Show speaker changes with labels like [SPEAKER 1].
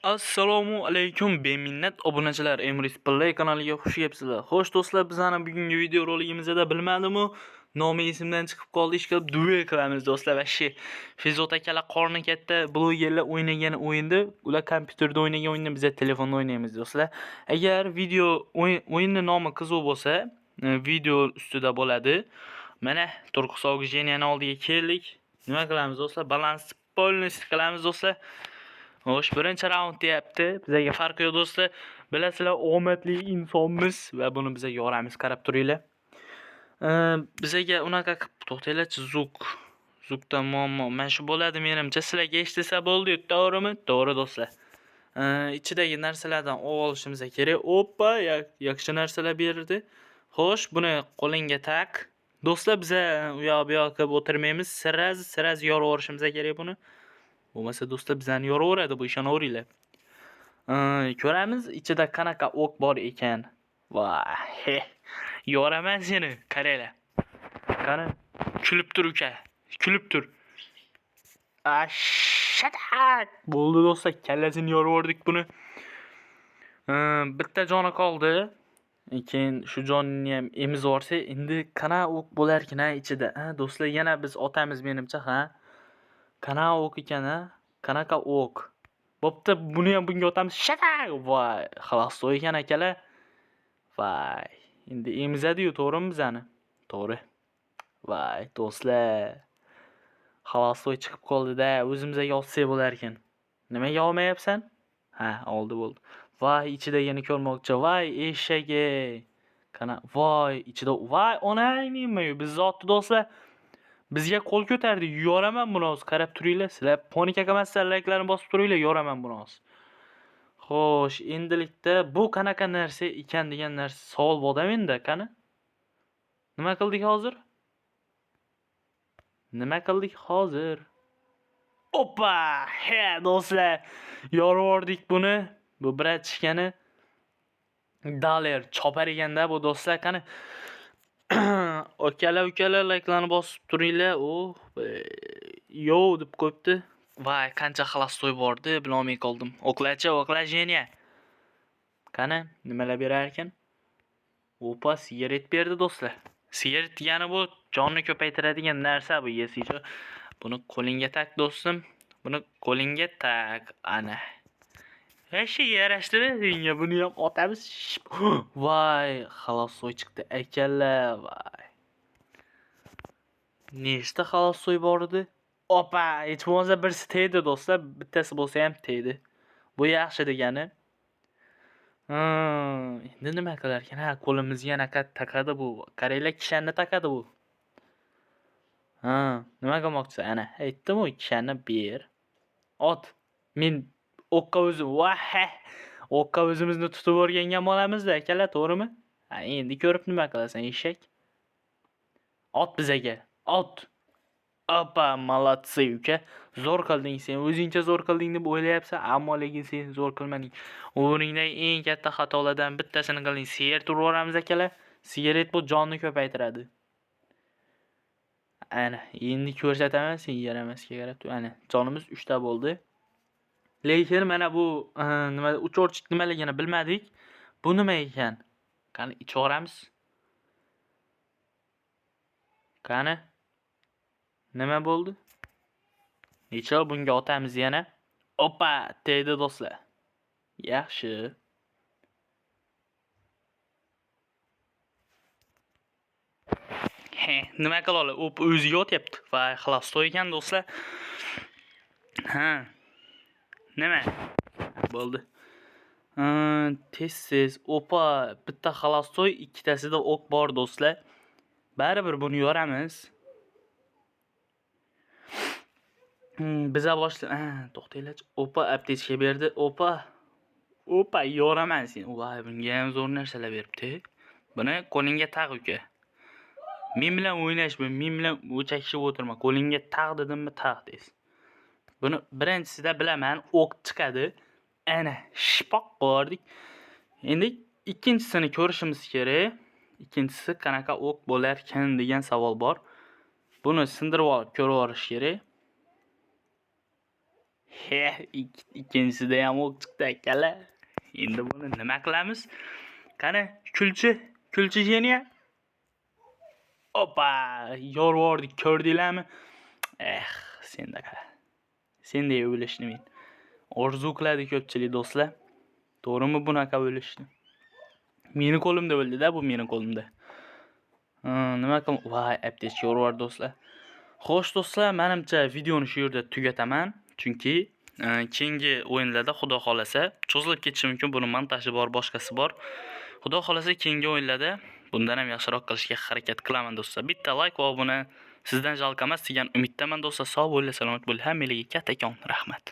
[SPEAKER 1] Assalomu alaykum beminnat obunachilar, Emris Play kanaliga xush kelibsizlar. Xo'sh do'stlar, bizning bugungi video roligimizda bilmadimmi, nomi esimdan chiqib qoldi, ishqilib duel qilamiz do'stlar. Va Fezot akalar qorni katta blogerlar o'ynagan o'yinda, ular kompyuterda o'ynagan o'yinni biz telefonda o'ynaymiz do'stlar. Agar video o'yinning nomi qiziq bo'lsa, video ustida bo'ladi. Mana Turkiston Geniani oldiga keldik. Nima qilamiz do'stlar? Balans polностью qilamiz do'stlar. Xo'sh, birinchi raund deyapti. Bizga farqi yo'q do'stlar. Bilasizlar, omadli insonmiz va buni bizga yoramiz, qarab turinglar. Bizga unaqa qilib to'xtanglarchi, zukdan muammo. Men shu bo'ladi menimcha, sizlarga eshitsa bo'ldi, to'g'rimi? To'g'ri do'stlar. Ichidagi narsalardan olishimiz kerak. Oppa, yaxshi narsalar berdi. Xo'sh, buni qo'lingga taq. Do'stlar, biz u yoq bu yoq qilib o'tirmaymiz. Siraz yorib olishimiz kerak buni. Bo'lmasa do'stlar bizani yoraveradi, bu ishonaveringlar. Ko'ramiz ichida qanaqa o'q bor ekan. Voy, yoraman seni, qaranglar. Qani, kulib tur uka, kulib tur. Shatak! Bo'ldi do'stlar, kallasini yoraverdik buni. Bitta joni qoldi. Keyin shu jonni ham emizib olsa, endi qanaqa o'q bo'lar ekan ichida? Do'stlar, yana biz otamiz menimcha, Qanaqa o'q ekan, Qanaqa o'q? Bo'pti, buni ham bunga otamiz. Shatak! Voy, xalos ekan akalar. Voy, endi emizadi-yu, to'g'rimi bizani? To'g'ri. Voy, do'stlar. Xalos chiqib qoldi-da, o'zimizga yozsak bo'lar ekan. Nimaga olmayapsan? Oldi bo'ldi. Voy, ichidagini ko'rmoqchi. Voy, eshagi. Voy, ichida voy, onangmi? Biz zotni do'stlar. Bizga qo'l ko'tardi, yoraman buni hozir, qarab turinglar. Sizlar panika qilmasdan layklarni bosib turinglar, yoraman buni hozir. Xo'sh, endilikda bu qanaqa narsa ekan degan narsa savol bor-da menda, qani? Nima qildik hozir? Oppa! Do'stlar, yorib yubordik buni. Bu bratishkani daler chopar ekanda bu do'stlar, qani? Ukalar layklarni bosib turinglar. Yo deb qo'yibdi. Voy, qancha xalastoy bordi, bilolmay qoldim. O'qlasheniya. Qani, nimalar berar ekan? Opa, sigaret berdi do'stlar. Sigaret degani bu jonni ko'paytiradigan narsa bu, yesicha. Buni qo'lingga taq do'stim. Buni qo'lingga taq, ana. Yaxshi yarashdi senga, buni ham otamiz. Voy, xalastoy chiqdi akalar, voy. Nechta xalastoy bor edi? Opa, hech bo'lmasa birsi tegdi do'stlar, bittasi bo'lsa ham tegdi. Bu yaxshi degani. Endi nima qilar ekan? Qo'limizga yana taqadi bu. Qaranglar, kishanni taqadi bu. Nima qilmoqchisiz? Ana, aytdim-ku, kishanni ber. Ot. Men o'qqa o'zimizni tutib o'rganga olamiz-da, akalar, to'g'rimi? Endi ko'rib nima qilasan, eshak? Ot bizaga. Ot. Oppa, молодцы uka. Zo'r qilding sen. O'zingcha zo'r qilding deb o'ylayapsan, ammo lekin sen zo'r qilmading. O'g'ringdagi eng katta xatolardan bittasini qilding. Sigaret urib o'ramiz akalar. Sigaret bu jonni ko'paytiradi. Ana, endi ko'rsataman sen yaramasga qarab tur. Ana, jonimiz 3 ta bo'ldi. Lekin mana bu nima uchorchik nimaligini bilmadik. Bu nima ekan? Qani ichoramiz. Qani? Nima bo'ldi? Necha bunga otamiz yana? Oppa, tegdi do'stlar. Yaxshi. Nima qiladi? O'ziga otyapti. Voy, xalastoy ekan do'stlar. Nima? Bo'ldi. Tez. Oppa, bitta xalastoy, ikkitasida o'q bor do'stlar. Baribir buni yoramiz. Biza to'xtanglar. Oppa, aptechka berdi. Oppa, yoraman sen. Voy, bunga ham zo'r narsalar beribdi. Buni qo'lingga taq uka. Men bilan o'ynashma, men bilan o'chakishib o'tirma. Qo'lingga taq dedimmi, taq deysiz. Buni birinchisida bilaman, o'q chiqadi. Ana, shipoq qo'rdik. Endi ikkinchisini ko'rishimiz kerak. Ikkinchisi qanaqa o'q bo'lar ekan degan savol bor. Buni sindirib olib ko'rib olish kerak. He, ikkinchisida ham o'q chiqdi akala. Endi buni nima qilamiz? Qani, kulchi jeniya. Opa, yorvordik, ko'rdinglarmi? Senda qara. Senday o'lishni men orzu qiladi ko'pchilik do'stlar. To'g'rimi bunaqa o'lishni? Meni qo'limda o'ldi-da, bu meni qo'limda. Nima qilib, voy, aptech yorvar do'stlar. Xo'sh do'stlar, menimcha videoni shu yerda tugataman, chunki keyingi o'yinlarda xudo xolasa cho'zilib ketishi mumkin. Buni montaji bor, boshqasi bor. Xudo xolasa keyingi o'yinlarda bundan ham yaxshiroq qilishga harakat qilaman do'stlar. Bitta like va obuna sizdan jalq emas degan umiddaman do'stlar. Sog' bo'linglar, salomat bo'linglar. Hammalarga kattakon rahmat.